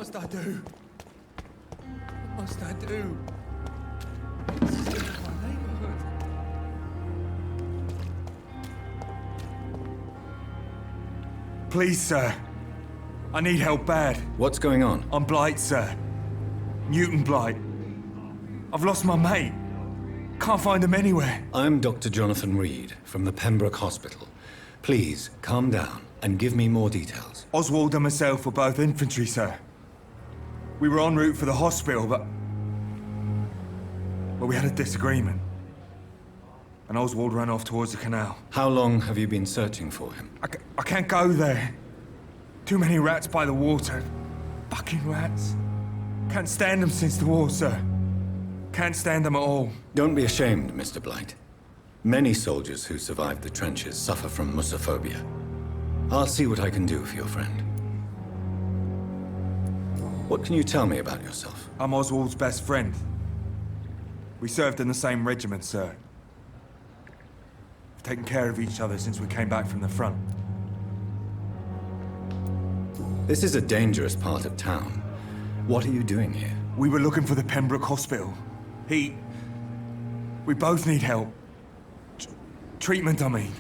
must I do? What must I do? This is my neighborhood. Please, sir. I need help bad. What's going on? I'm Blight, sir. Newton Blight. I've lost my mate. Can't find him anywhere. I'm Dr. Jonathan Reid from the Pembroke Hospital. Please, calm down and give me more details. Oswald and myself were both infantry, sir. We were en route for the hospital, but we had a disagreement. And Oswald ran off towards the canal. How long have you been searching for him? I can't go there. Too many rats by the water. Fucking rats. Can't stand them since the war, sir. Can't stand them at all. Don't be ashamed, Mr. Blight. Many soldiers who survived the trenches suffer from musophobia. I'll see what I can do for your friend. What can you tell me about yourself? I'm Oswald's best friend. We served in the same regiment, sir. We've taken care of each other since we came back from the front. This is a dangerous part of town. What are you doing here? We were looking for the Pembroke Hospital. We both need help. Treatment, I mean.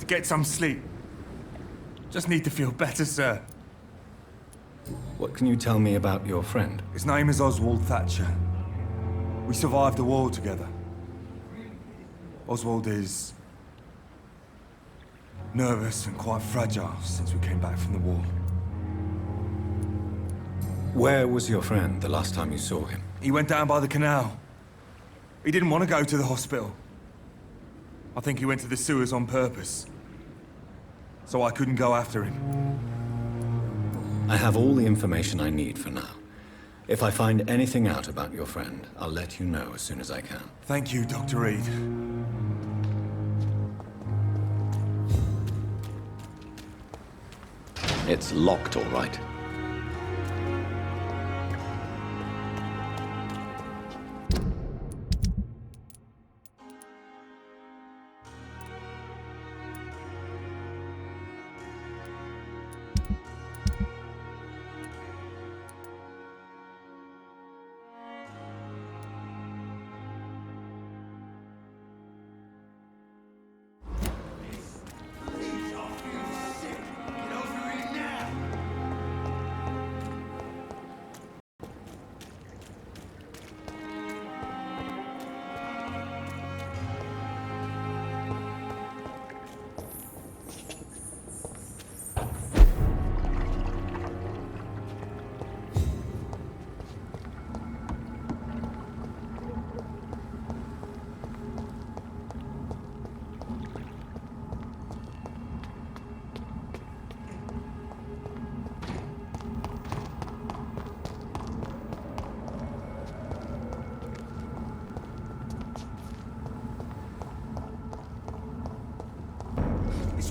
To get some sleep. Just need to feel better, sir. What can you tell me about your friend? His name is Oswald Thatcher. We survived the war together. Oswald is nervous and quite fragile since we came back from the war. Where was your friend the last time you saw him? He went down by the canal. He didn't want to go to the hospital. I think he went to the sewers on purpose. So I couldn't go after him. I have all the information I need for now. If I find anything out about your friend, I'll let you know as soon as I can. Thank you, Dr. Reid. It's locked, all right.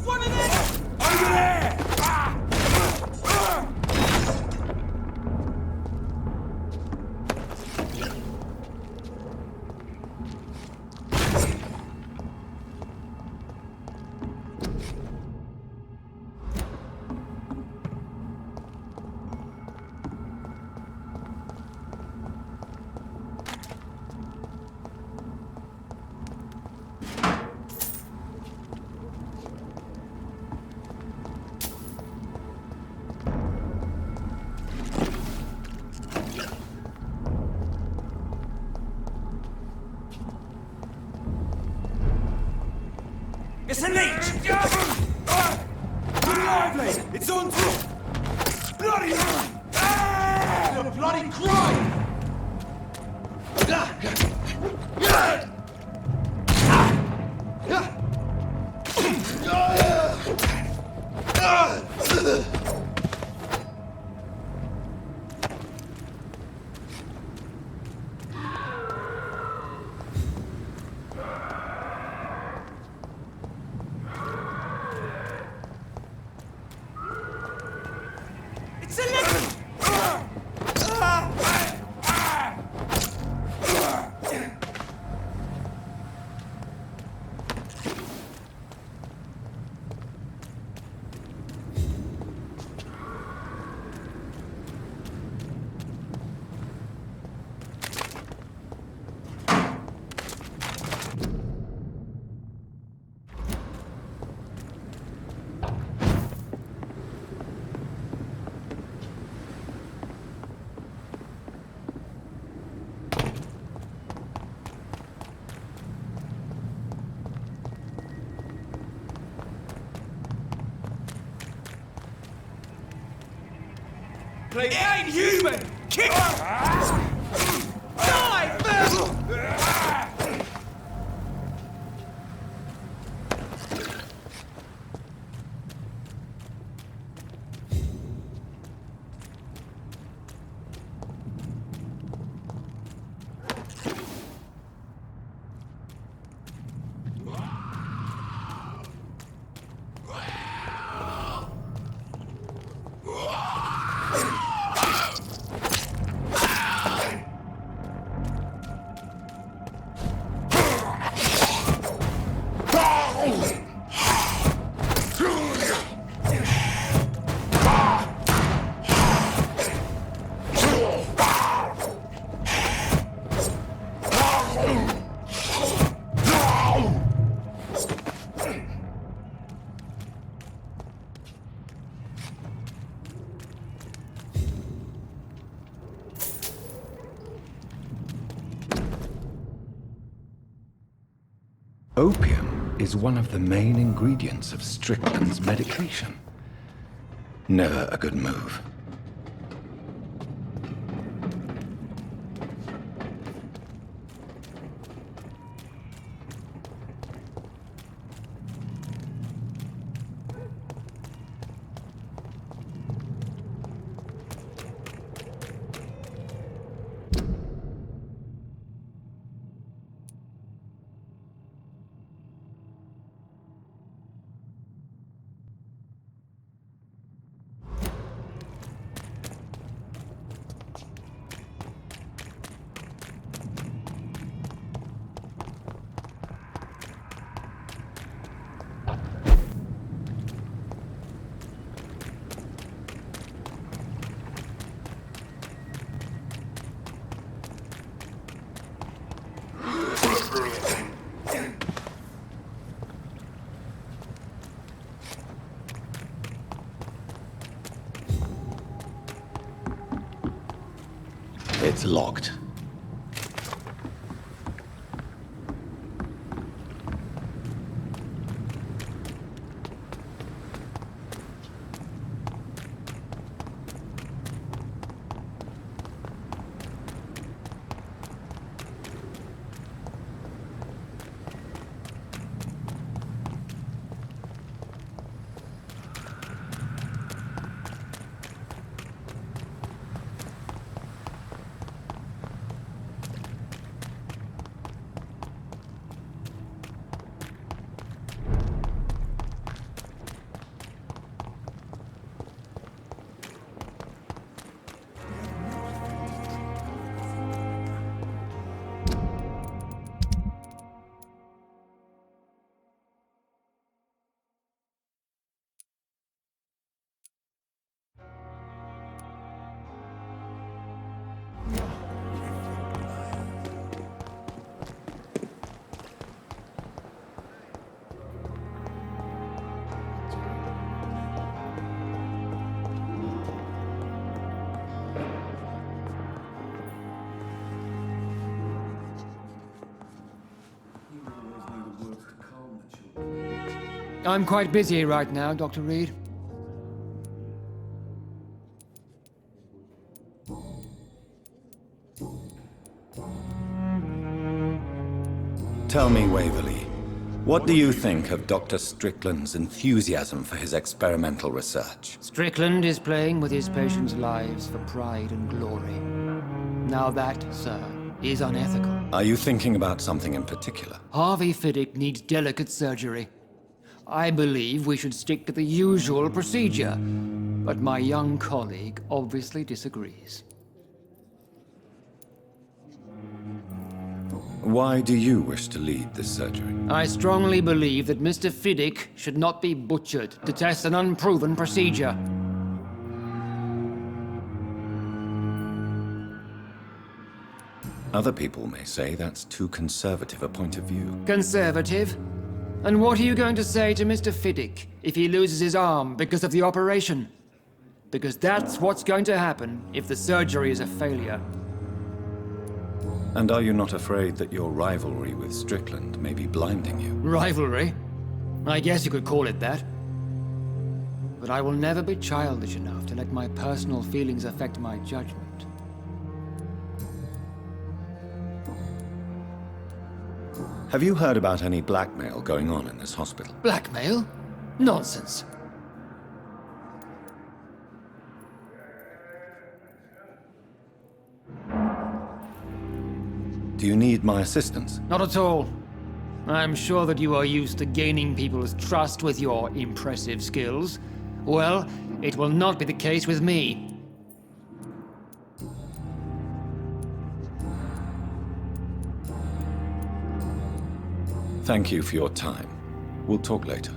One of them! Over there! It's a leech! Be lively! It's on top! Bloody hell! The bloody crime! It ain't human! Kick! Die! Opium is one of the main ingredients of Strickland's medication. Never a good move. It's locked. I'm quite busy right now, Dr. Reid. Tell me, Waverly, what do you think of Dr. Strickland's enthusiasm for his experimental research? Strickland is playing with his patients' lives for pride and glory. Now that, sir, is unethical. Are you thinking about something in particular? Harvey Fiddick needs delicate surgery. I believe we should stick to the usual procedure, but my young colleague obviously disagrees. Why do you wish to lead this surgery? I strongly believe that Mr. Fiddick should not be butchered to test an unproven procedure. Other people may say that's too conservative a point of view. Conservative? And what are you going to say to Mr. Fiddick if he loses his arm because of the operation? Because that's what's going to happen if the surgery is a failure. And are you not afraid that your rivalry with Strickland may be blinding you? Rivalry? I guess you could call it that. but I will never be childish enough to let my personal feelings affect my judgment. Have you heard about any blackmail going on in this hospital? Blackmail? Nonsense. Do you need my assistance? Not at all. I'm sure that you are used to gaining people's trust with your impressive skills. Well, it will not be the case with me. Thank you for your time. We'll talk later.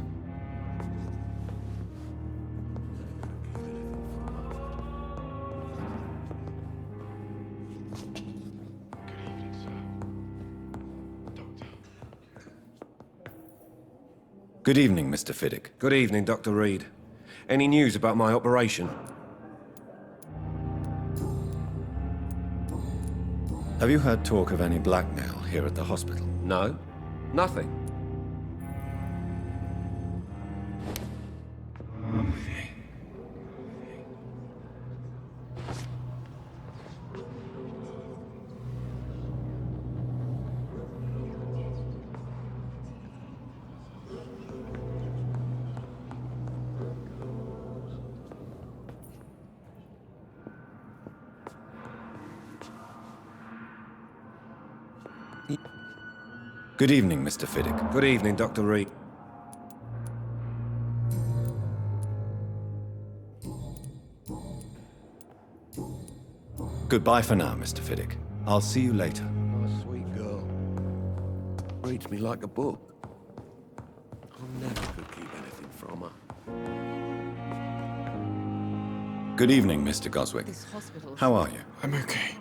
Good evening, Mr. Fiddick. Good evening, Dr. Reid. Any news about my operation? Have you heard talk of any blackmail here at the hospital? No. Nothing. Good evening, Mr. Fiddick. Good evening, Dr. Reid. Goodbye for now, Mr. Fiddick. I'll see you later. Oh, sweet girl. Reads me like a book. I never could keep anything from her. Good evening, Mr. Goswick. This hospital. How are you? I'm okay.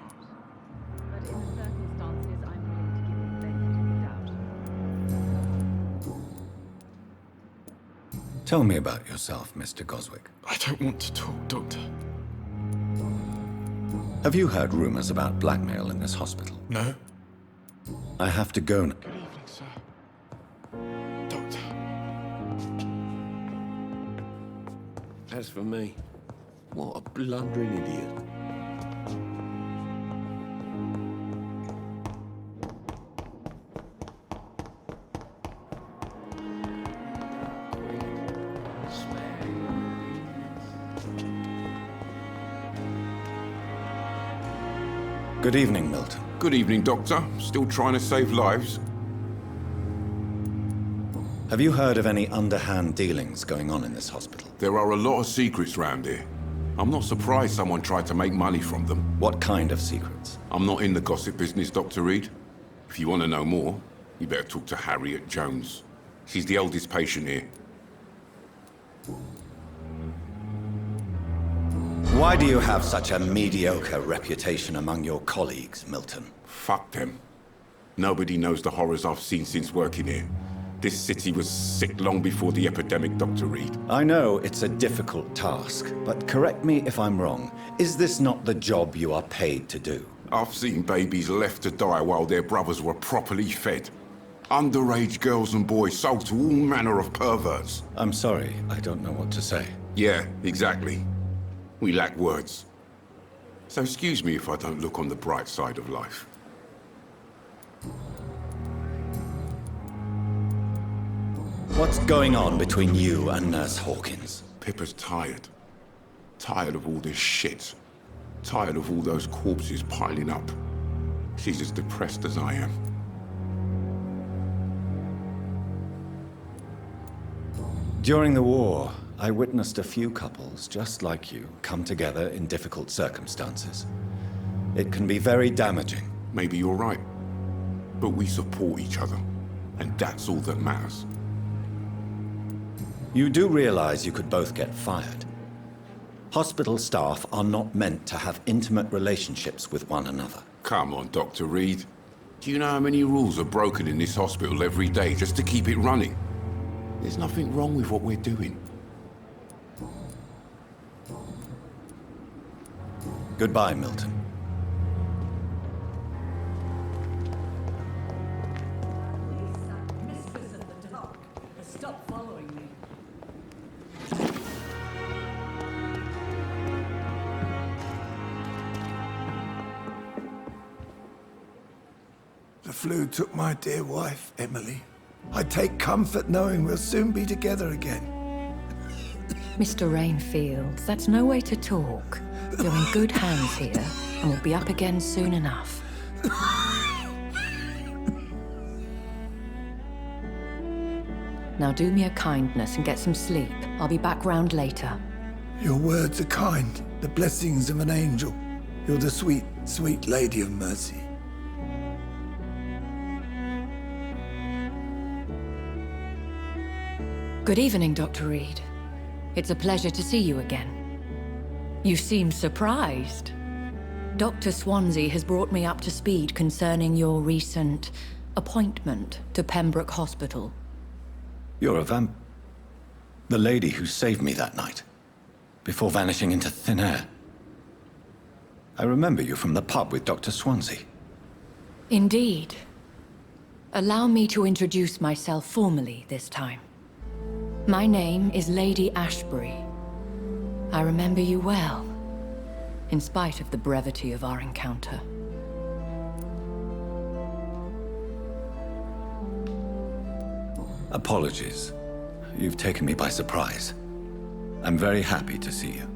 But in the circumstances, I'm willing to give you the benefit of the doubt. Tell me about yourself, Mr. Goswick. I don't want to talk, Doctor. Have you heard rumors about blackmail in this hospital? No? I have to go now. Good evening, sir. Doctor. As for me, what a blundering idiot. Good evening, Milton. Good evening, Doctor. Still trying to save lives? Have you heard of any underhand dealings going on in this hospital? There are a lot of secrets round here. I'm not surprised someone tried to make money from them. What kind of secrets? I'm not in the gossip business, Dr. Reid. If you want to know more, you better talk to Harriet Jones. She's the oldest patient here. Why do you have such a mediocre reputation among your colleagues, Milton? Fuck them. Nobody knows the horrors I've seen since working here. This city was sick long before the epidemic, Dr. Reid. I know it's a difficult task, but correct me if I'm wrong. Is this not the job you are paid to do? I've seen babies left to die while their brothers were properly fed. Underage girls and boys sold to all manner of perverts. I'm sorry, I don't know what to say. Yeah, exactly. We lack words. So excuse me if I don't look on the bright side of life. What's going on between you and Nurse Hawkins? Pippa's tired. Tired of all this shit. Tired of all those corpses piling up. She's as depressed as I am. During the war, I witnessed a few couples, just like you, come together in difficult circumstances. It can be very damaging. Maybe you're right. But we support each other. And that's all that matters. You do realize you could both get fired. Hospital staff are not meant to have intimate relationships with one another. Come on, Dr. Reid. Do you know how many rules are broken in this hospital every day just to keep it running? There's nothing wrong with what we're doing. Goodbye, Milton. Mistress of the Dark, stop following me. The flu took my dear wife, Emily. I take comfort knowing we'll soon be together again. Mr. Rainfield, that's no way to talk. You're in good hands here, and we'll be up again soon enough. Now do me a kindness and get some sleep. I'll be back round later. Your words are kind, the blessings of an angel. You're the sweet, sweet Lady of Mercy. Good evening, Dr. Reid. It's a pleasure to see you again. You seem surprised. Dr. Swansea has brought me up to speed concerning your recent appointment to Pembroke Hospital. You're a the lady who saved me that night, before vanishing into thin air. I remember you from the pub with Dr. Swansea. Indeed. Allow me to introduce myself formally this time. My name is Lady Ashbury. I remember you well, in spite of the brevity of our encounter. Apologies. You've taken me by surprise. I'm very happy to see you.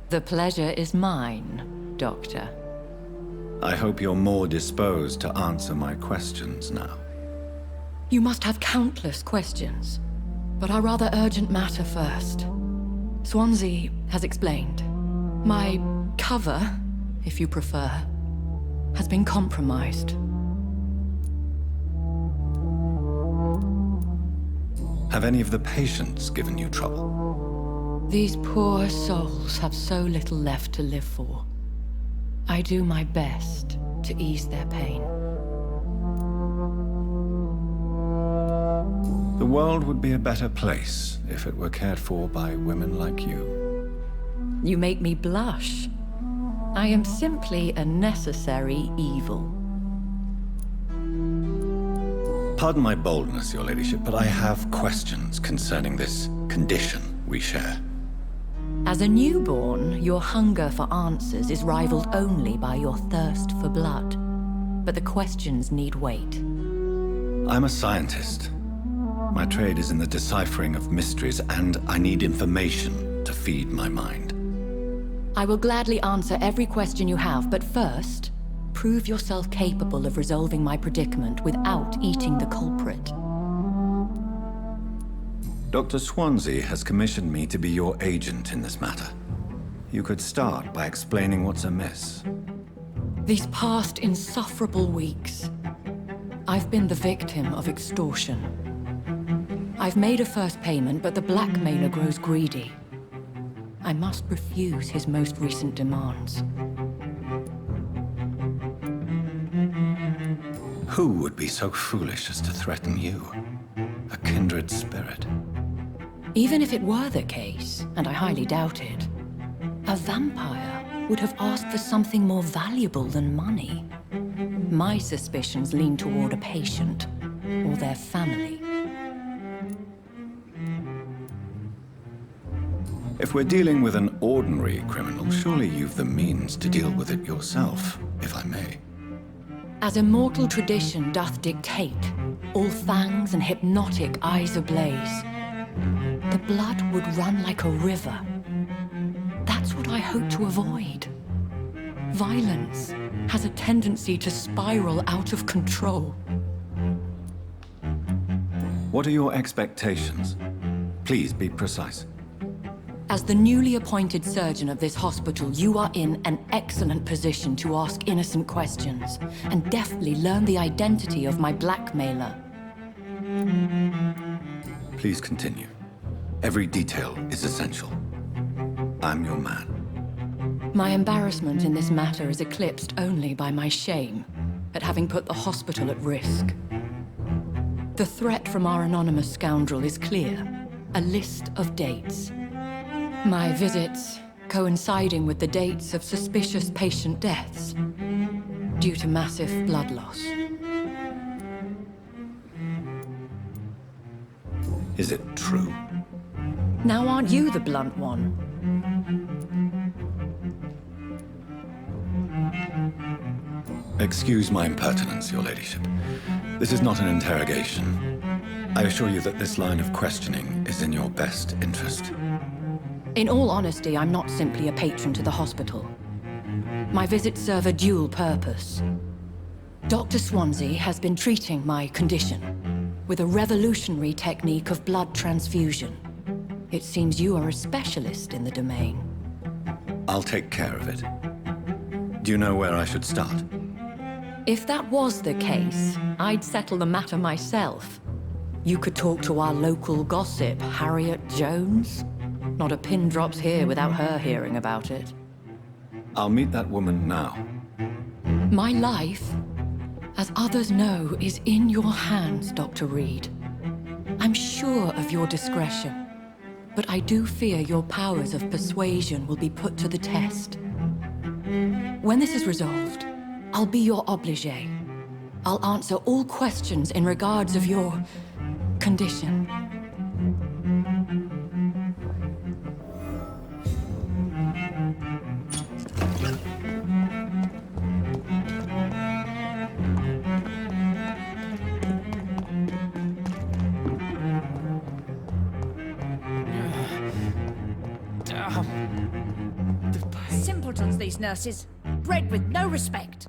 The pleasure is mine, Doctor. I hope you're more disposed to answer my questions now. You must have countless questions, but our rather urgent matter first. Swansea has explained. My cover, if you prefer, has been compromised. Have any of the patients given you trouble? These poor souls have so little left to live for. I do my best to ease their pain. The world would be a better place if it were cared for by women like you. You make me blush. I am simply a necessary evil. Pardon my boldness, Your Ladyship, but I have questions concerning this condition we share. As a newborn, your hunger for answers is rivaled only by your thirst for blood. But the questions need wait. I'm a scientist. My trade is in the deciphering of mysteries, and I need information to feed my mind. I will gladly answer every question you have, but first, prove yourself capable of resolving my predicament without eating the culprit. Dr. Swansea has commissioned me to be your agent in this matter. You could start by explaining what's amiss. These past insufferable weeks, I've been the victim of extortion. I've made a first payment, but the blackmailer grows greedy. I must refuse his most recent demands. Who would be so foolish as to threaten you? A kindred spirit. Even if it were the case, and I highly doubt it, a vampire would have asked for something more valuable than money. My suspicions lean toward a patient, or their family. If we're dealing with an ordinary criminal, surely you've the means to deal with it yourself, if I may. As immortal tradition doth dictate, all fangs and hypnotic eyes ablaze, the blood would run like a river. That's what I hope to avoid. Violence has a tendency to spiral out of control. What are your expectations? Please be precise. As the newly appointed surgeon of this hospital, you are in an excellent position to ask innocent questions and deftly learn the identity of my blackmailer. Please continue. Every detail is essential. I'm your man. My embarrassment in this matter is eclipsed only by my shame at having put the hospital at risk. The threat from our anonymous scoundrel is clear. A list of dates. My visits coinciding with the dates of suspicious patient deaths due to massive blood loss. Is it true? Now aren't you the blunt one? Excuse my impertinence, your ladyship. This is not an interrogation. I assure you that this line of questioning is in your best interest. In all honesty, I'm not simply a patron to the hospital. My visits serve a dual purpose. Dr. Swansea has been treating my condition with a revolutionary technique of blood transfusion. It seems you are a specialist in the domain. I'll take care of it. Do you know where I should start? If that was the case, I'd settle the matter myself. You could talk to our local gossip, Harriet Jones. Not a pin drops here without her hearing about it. I'll meet that woman now. My life, as others know, is in your hands, Dr. Reid. I'm sure of your discretion, but I do fear your powers of persuasion will be put to the test. When this is resolved, I'll be your obligé. I'll answer all questions in regards of your condition. Simpletons, these nurses. Bred with no respect.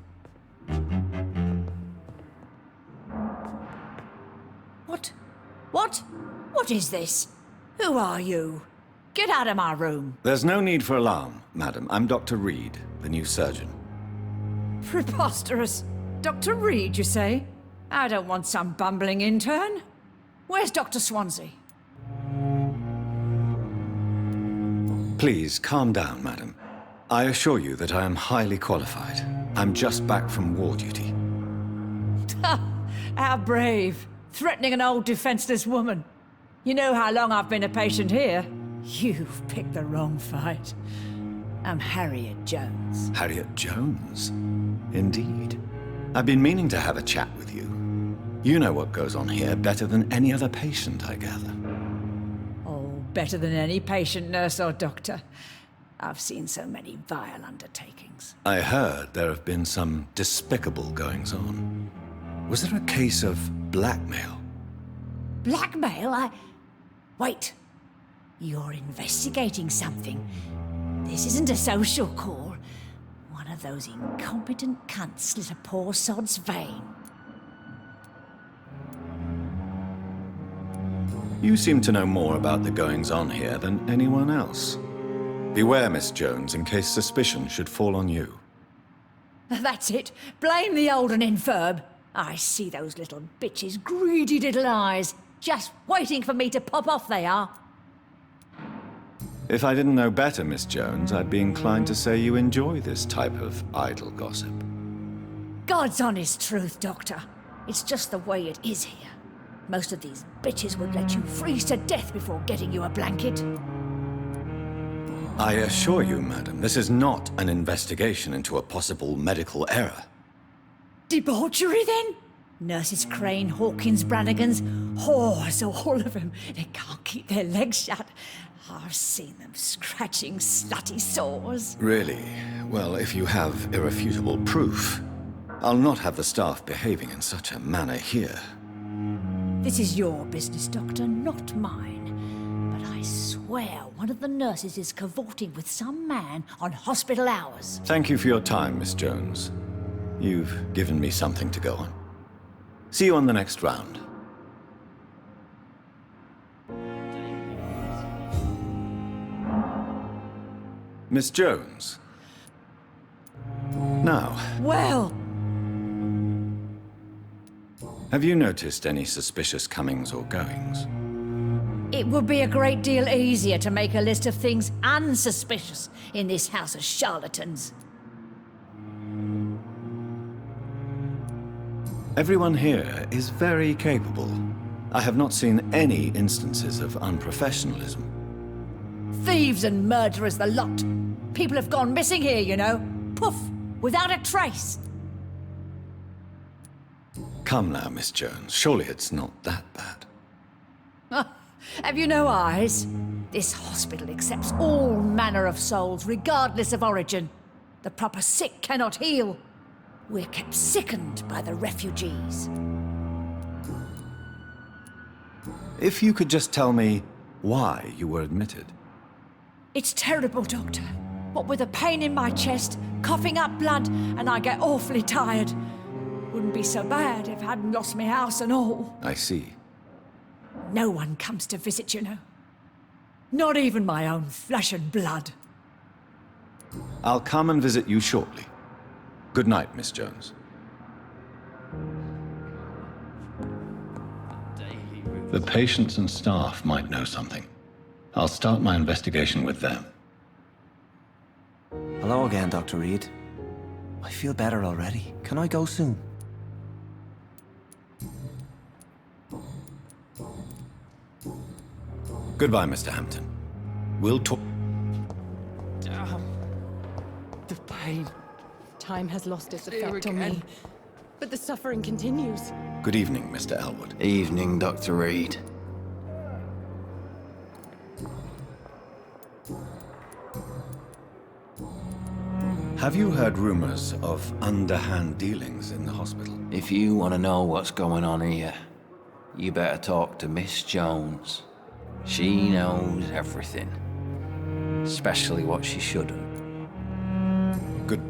What is this? Who are you? Get out of my room. There's no need for alarm, madam. I'm Dr. Reid, the new surgeon. Preposterous. Dr. Reid, you say? I don't want some bumbling intern. Where's Dr. Swansea? Please, calm down, madam. I assure you that I am highly qualified. I'm just back from war duty. How brave. Threatening an old defenseless woman. You know how long I've been a patient here? You've picked the wrong fight. I'm Harriet Jones. Harriet Jones? Indeed. I've been meaning to have a chat with you. You know what goes on here better than any other patient, I gather. Oh, better than any patient, nurse or doctor. I've seen so many vile undertakings. I heard there have been some despicable goings-on. Was there a case of blackmail? Blackmail? Wait. You're investigating something. This isn't a social call. One of those incompetent cunts slit a poor sod's vein. You seem to know more about the goings-on here than anyone else. Beware, Miss Jones, in case suspicion should fall on you. That's it. Blame the old and infirm. I see those little bitches' greedy little eyes. Just waiting for me to pop off, they are. If I didn't know better, Miss Jones, I'd be inclined to say you enjoy this type of idle gossip. God's honest truth, Doctor. It's just the way it is here. Most of these bitches would let you freeze to death before getting you a blanket. I assure you, madam, this is not an investigation into a possible medical error. Debauchery, then? Nurses Crane, Hawkins, Brannigans, whores, all of them. They can't keep their legs shut. I've seen them scratching slutty sores. Really? Well, if you have irrefutable proof, I'll not have the staff behaving in such a manner here. This is your business, Doctor, not mine. But I swear one of the nurses is cavorting with some man on hospital hours. Thank you for your time, Miss Jones. You've given me something to go on. See you on the next round. Miss Jones. Now. Well. Have you noticed any suspicious comings or goings? It would be a great deal easier to make a list of things unsuspicious in this house of charlatans. Everyone here is very capable. I have not seen any instances of unprofessionalism. Thieves and murderers, the lot. People have gone missing here, you know. Poof, without a trace. Come now, Miss Jones. Surely it's not that bad. Have you no eyes? This hospital accepts all manner of souls, regardless of origin. The proper sick cannot heal. We're kept sickened by the refugees. If you could just tell me why you were admitted. It's terrible, Doctor. What with a pain in my chest, coughing up blood, and I get awfully tired. Wouldn't be so bad if I hadn't lost my house and all. I see. No one comes to visit, you know. Not even my own flesh and blood. I'll come and visit you shortly. Good night, Miss Jones. The patients and staff might know something. I'll start my investigation with them. Hello again, Dr. Reid. I feel better already. Can I go soon? Goodbye, Mr. Hampton. We'll talk. The pain. Time has lost its Here effect on again. me. But the suffering continues. Good evening, Mr. Elwood. Evening, Dr. Reid. Have you heard rumors of underhand dealings in the hospital? If you want to know what's going on here, you better talk to Miss Jones. She knows everything. Especially what she shouldn't. Good.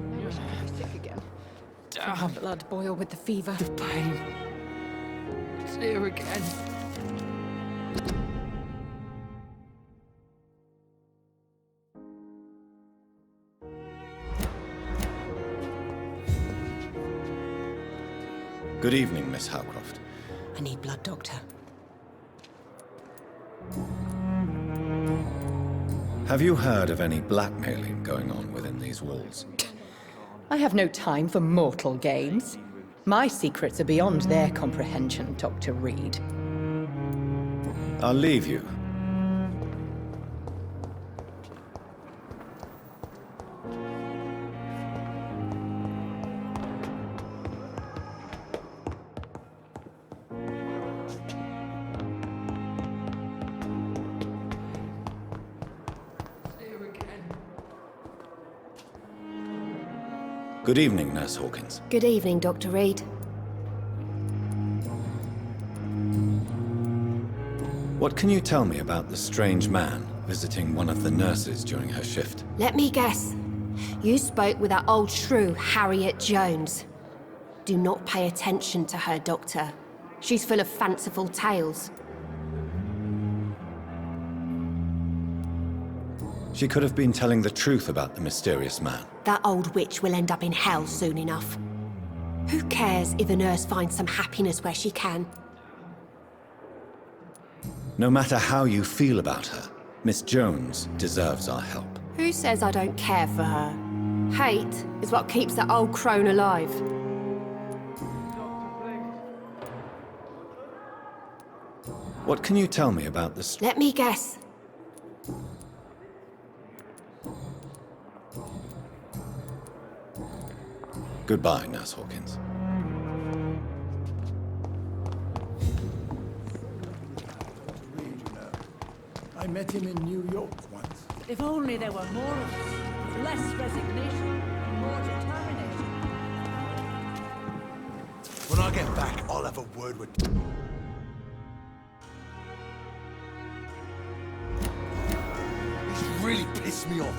Sick again. My blood boil with the fever. The pain. It's here again. Good evening, Miss Howcroft. I need blood, Doctor. Have you heard of any blackmailing going on within these walls? I have no time for mortal games. My secrets are beyond their comprehension, Dr. Reid. I'll leave you. Good evening, Nurse Hawkins. Good evening, Dr. Reid. What can you tell me about the strange man visiting one of the nurses during her shift? Let me guess. You spoke with that old shrew, Harriet Jones. Do not pay attention to her, Doctor. She's full of fanciful tales. She could have been telling the truth about the mysterious man. That old witch will end up in hell soon enough. Who cares if a nurse finds some happiness where she can? No matter how you feel about her, Miss Jones deserves our help. Who says I don't care for her? Hate is what keeps that old crone alive. What can you tell me about the... Let me guess. Goodbye, Nurse Hawkins. I met him in New York once. If only there were more of us, with less resignation and more determination. When I get back, I'll have a word with... He's really pissed me off.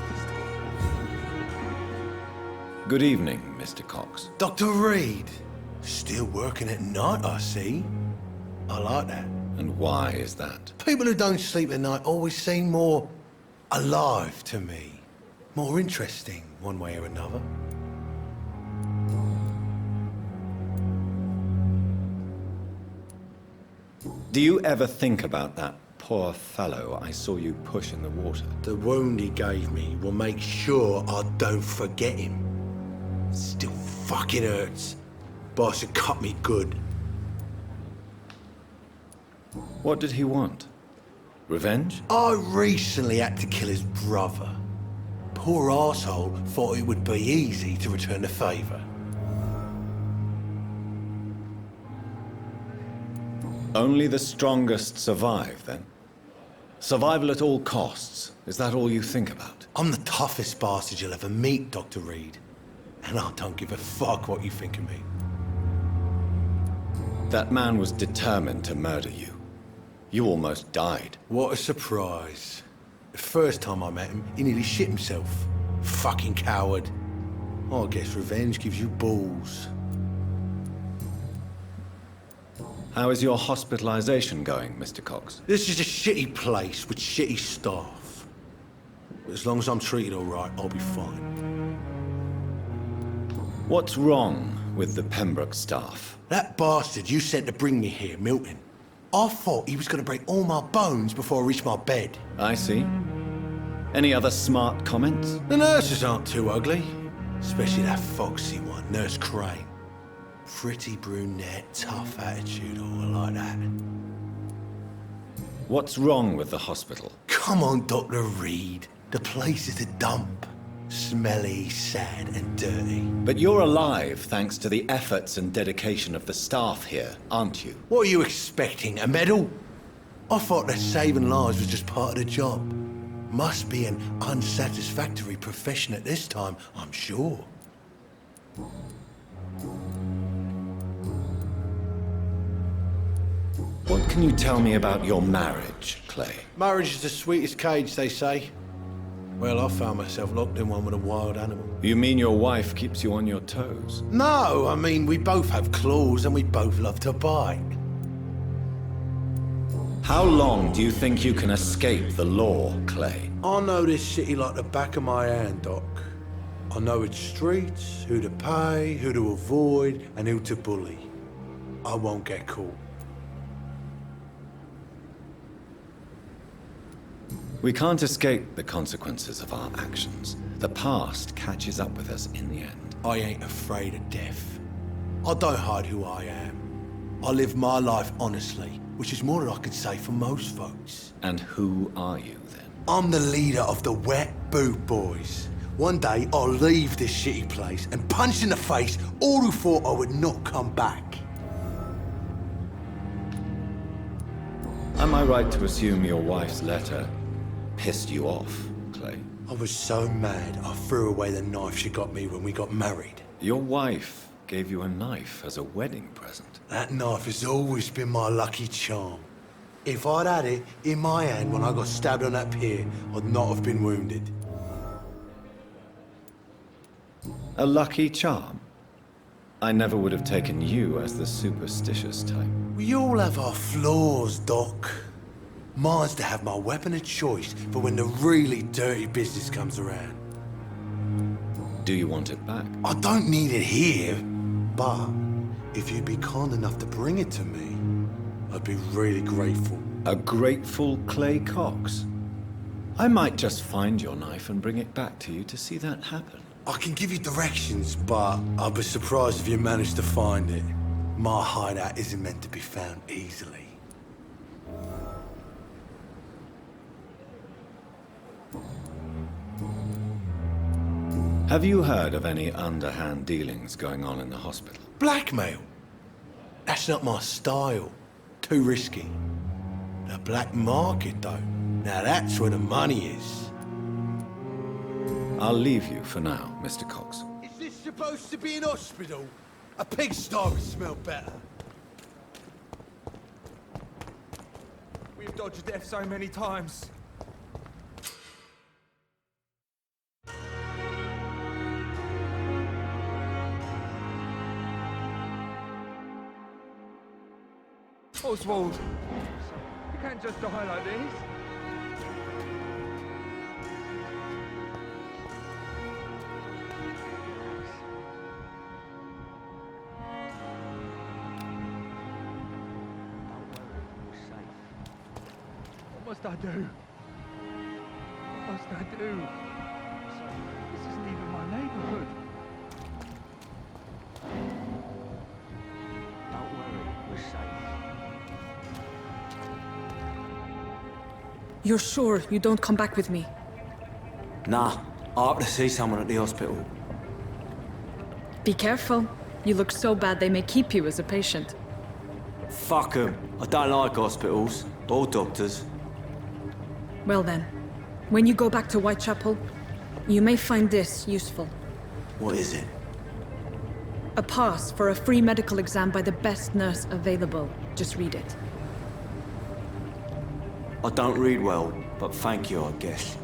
Good evening, Mr. Cox. Dr. Reid. Still working at night, I see. I like that. And why is that? People who don't sleep at night always seem more alive to me. More interesting, one way or another. Do you ever think about that poor fellow I saw you push in the water? The wound he gave me will make sure I don't forget him. Still fucking hurts. Boss had cut me good. What did he want? Revenge? I recently had to kill his brother. Poor arsehole thought it would be easy to return the favor. Only the strongest survive, then? Survival at all costs. Is that all you think about? I'm the toughest bastard you'll ever meet, Dr. Reid. And I don't give a fuck what you think of me. That man was determined to murder you. You almost died. What a surprise. The first time I met him, he nearly shit himself. Fucking coward. I guess revenge gives you balls. How is your hospitalization going, Mr. Cox? This is a shitty place with shitty staff. But as long as I'm treated all right, I'll be fine. What's wrong with the Pembroke staff? That bastard you sent to bring me here, Milton. I thought he was going to break all my bones before I reached my bed. I see. Any other smart comments? The nurses aren't too ugly. Especially that foxy one, Nurse Crane. Pretty brunette, tough attitude, all like that. What's wrong with the hospital? Come on, Dr. Reid. The place is a dump. Smelly, sad, and dirty. But you're alive thanks to the efforts and dedication of the staff here, aren't you? What are you expecting, a medal? I thought that saving lives was just part of the job. Must be an unsatisfactory profession at this time, I'm sure. What can you tell me about your marriage, Clay? Marriage is the sweetest cage, they say. Well, I found myself locked in one with a wild animal. You mean your wife keeps you on your toes? No, I mean, we both have claws and we both love to bite. How long do you think you can escape the law, Clay? I know this city like the back of my hand, Doc. I know its streets, who to pay, who to avoid, and who to bully. I won't get caught. We can't escape the consequences of our actions. The past catches up with us in the end. I ain't afraid of death. I don't hide who I am. I live my life honestly, which is more than I could say for most folks. And who are you, then? I'm the leader of the Wet Boot Boys. One day, I'll leave this shitty place and punch in the face all who thought I would not come back. Am I right to assume your wife's letter pissed you off, Clay? I was so mad, I threw away the knife she got me when we got married. Your wife gave you a knife as a wedding present. That knife has always been my lucky charm. If I'd had it in my hand when I got stabbed on that pier, I'd not have been wounded. A lucky charm? I never would have taken you as the superstitious type. We all have our flaws, Doc. Mine's to have my weapon of choice for when the really dirty business comes around. Do you want it back? I don't need it here, but if you'd be kind enough to bring it to me, I'd be really grateful. A grateful Clay Cox? I might just find your knife and bring it back to you to see that happen. I can give you directions, but I'll be surprised if you manage to find it. My hideout isn't meant to be found easily. Have you heard of any underhand dealings going on in the hospital? Blackmail? That's not my style. Too risky. The black market, though. Now that's where the money is. I'll leave you for now, Mr. Cox. Is this supposed to be an hospital? A pigsty would smell better. We've dodged death so many times. Oswald, you can't just die like this. What must I do? What must I do? This isn't even my neighborhood. Don't worry, we're safe. You're sure you don't come back with me? Nah, I have to see someone at the hospital. Be careful. You look so bad they may keep you as a patient. Fuck 'em. I don't like hospitals, or doctors. Well then, when you go back to Whitechapel, you may find this useful. What is it? A pass for a free medical exam by the best nurse available. Just read it. I don't read well, but thank you, I guess.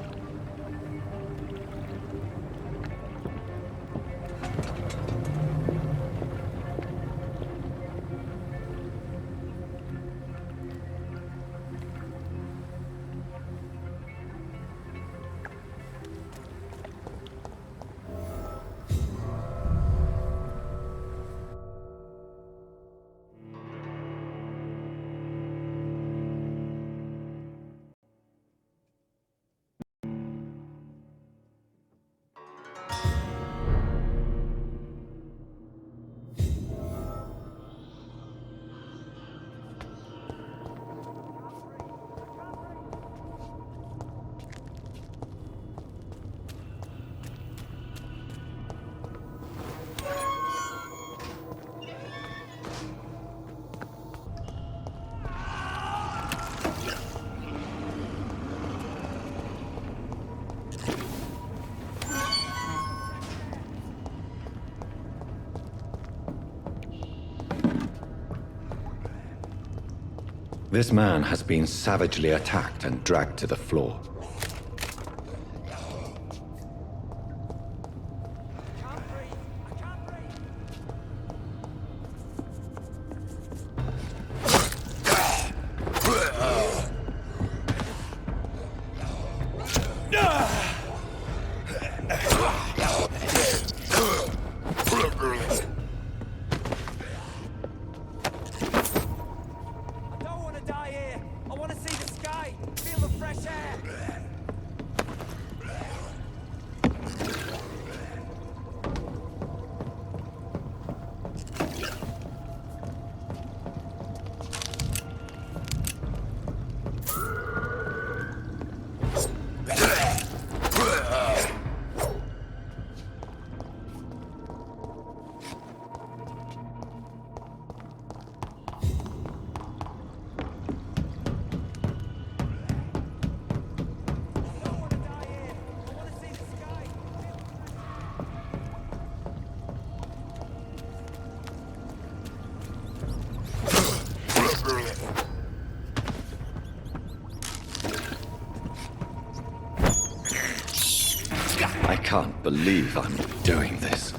This man has been savagely attacked and dragged to the floor. I can't believe I'm doing this.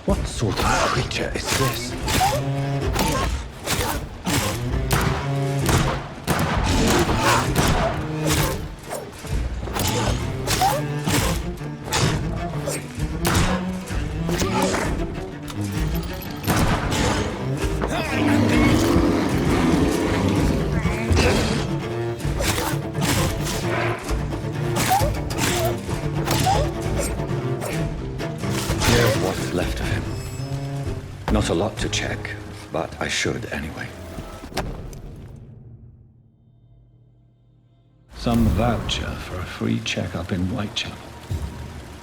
What sort of creature is this? Here's what's left of him. Not a lot to check, but I should anyway. Some voucher for a free checkup in Whitechapel.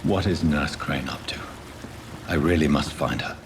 What is Nurse Crane up to? I really must find her.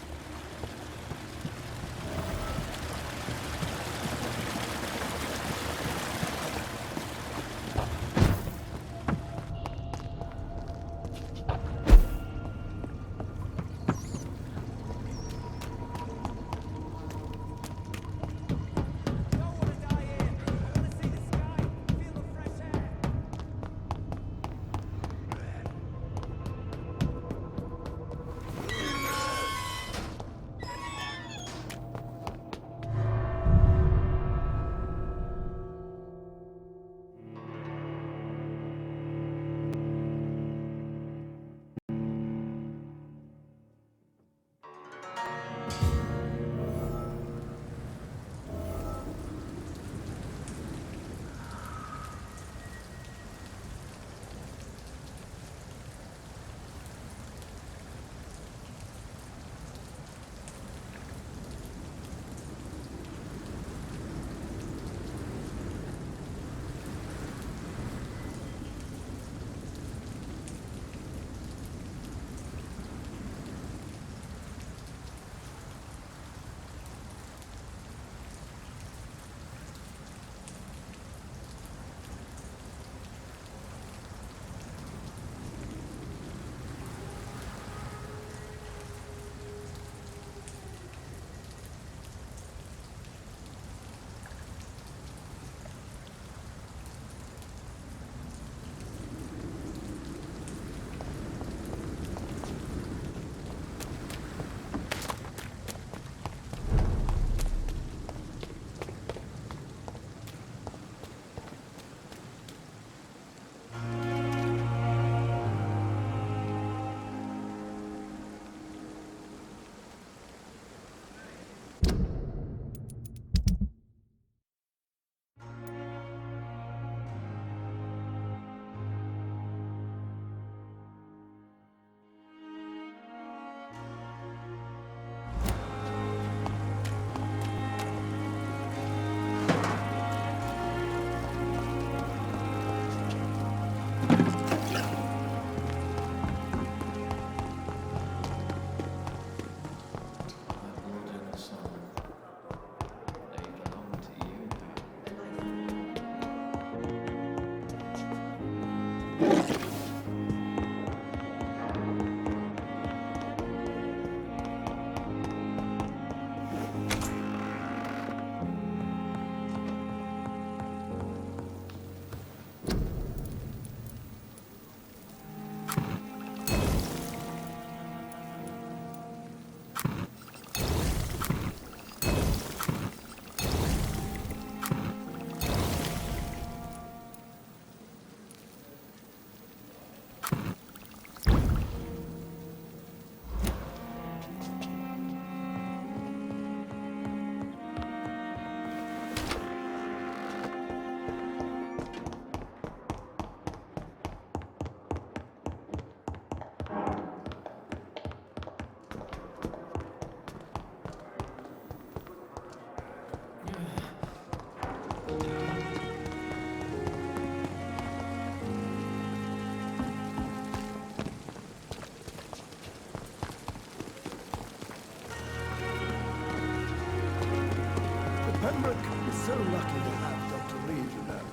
Pembroke is so lucky to have Dr. Reid around.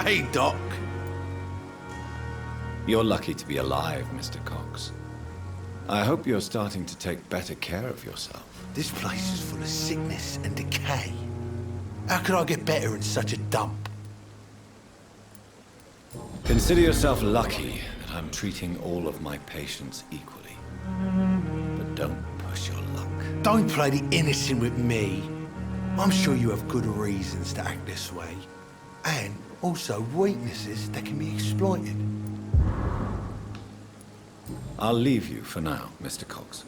Hey, Doc. You're lucky to be alive, Mr. Cox. I hope you're starting to take better care of yourself. This place is full of sickness and decay. How could I get better in such a dump? Consider yourself lucky that I'm treating all of my patients equally. But don't push your luck. Don't play the innocent with me. I'm sure you have good reasons to act this way. And also weaknesses that can be exploited. I'll leave you for now, Mr. Cox.